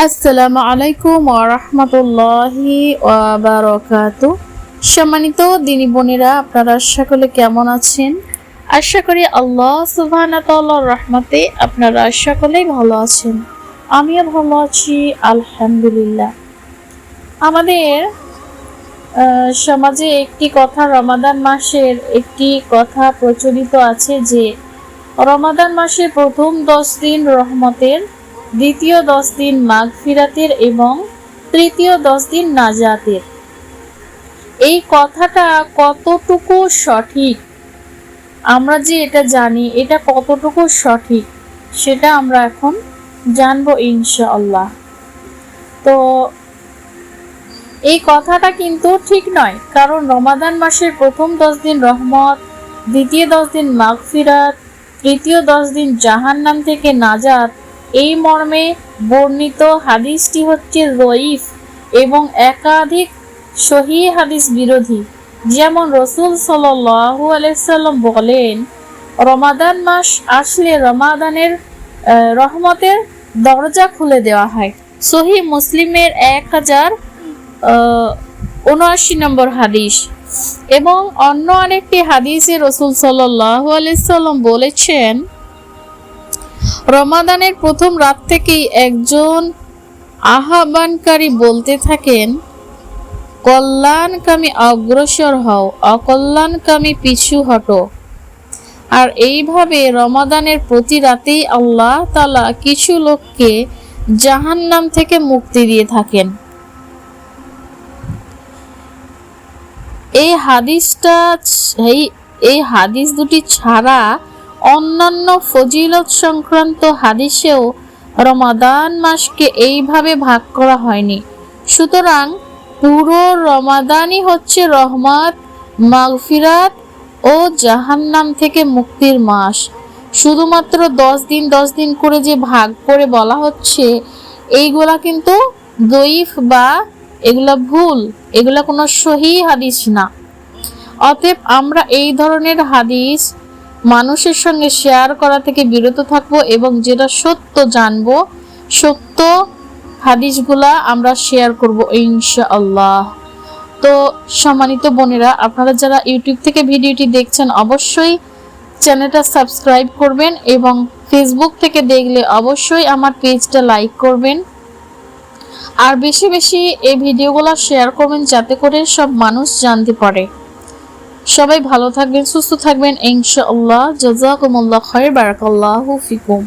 আসসালামু আলাইকুম ওয়া রাহমাতুল্লাহি ওয়া বারাকাতুহু। সম্মানিত দিনী বোনেরা, আপনারা সকলে কেমন আছেন? আশা করি আল্লাহ সুবহানাহু ওয়া তাআলার রহমতে আপনারা সকলেই ভালো আছেন। আমিও ভালো আছি আলহামদুলিল্লাহ। আমাদের সমাজে একটি কথা, রমাদান মাসের একটি কথা প্রচলিত আছে যে রমাদান মাসের প্রথম 10 দিন রহমতের, দ্বিতীয় 10 দিন মাগফিরাতের এবং তৃতীয় 10 দিন নাজাতের। এই কথাটা কতটুকু সঠিক, আমরা যে এটা জানি, এটা কতটুকু সঠিক সেটা আমরা এখন জানবো ইনশাআল্লাহ। তো এই কথাটা কিন্তু ঠিক নয়, কারণ রমাদান মাসের প্রথম 10 দিন রহমত, দ্বিতীয় 10 দিন মাগফিরাত, তৃতীয় 10 দিন জাহান্নাম থেকে নাজাত, এই মর্মে বর্ণিত হাদিসটি হচ্ছে যঈফ এবং একাধিক সহিহ হাদিস বিরোধী। যেমন রাসূল সাল্লাল্লাহু আলাইহি সাল্লাম বলেন, রমাদান মাস আসলে রমাদানের রহমতের দরজা খুলে দেওয়া হয়। সহিহ মুসলিমের 1079 নম্বর হাদিস। এবং অন্য আরেকটি হাদিসে রাসূল সাল্লাল্লাহু আলাইহি সাল্লাম বলেছেন, রমাদানের প্রথম রাত থেকেই একজন আহ্বানকারী বলতে থাকেন, কল্যাণকামী অগ্রসর হও, অকল্যাণকামী পিছু হটো। আর এইভাবে রমাদানের প্রতি রাতেই আল্লাহ তাআলা কিছু লোককে জাহান্নাম থেকে মুক্তি দিয়ে থাকেন। এই হাদিস দুটি ছাড়া অন্যান্য ফজিলত সংক্রান্ত হাদিসেও রমাদান মাসকে এইভাবে ভাগ করা হয়নি। সুতরাং পুরো রমাদানই হচ্ছে রহমত, মাগফিরাত ও জাহান্নাম থেকে মুক্তির মাস। শুধুমাত্র 10 দিন করে যে ভাগ করে বলা হচ্ছে, এইগুলা কিন্তু দঈফ বা এগুলা ভুল, এগুলা কোনো সহিহ হাদিস না। অতএব আমরা এই ধরনের হাদিস মানুষের সঙ্গে শেয়ার করা থেকে বিরত থাকবো এবং যেটা সত্য জানবো, সত্য হাদিসগুলা আমরা শেয়ার করব ইনশাআল্লাহ। তো সম্মানিত বোনেরা, আপনারা যারা ইউটিউব থেকে ভিডিওটি দেখছেন অবশ্যই চ্যানেলটা সাবস্ক্রাইব করবেন এবং ফেসবুক থেকে দেখলে অবশ্যই আমার পেজটা লাইক করবেন। আর বেশি বেশি এই ভিডিওগুলো শেয়ার করবেন যাতে করে সব মানুষ জানতে পারে। সবাই ভালো থাকবেন, সুস্থ থাকবেন ইনশাআল্লাহ। জাযাকুমুল্লাহ খাইর, বারাকাল্লাহু ফিকুম।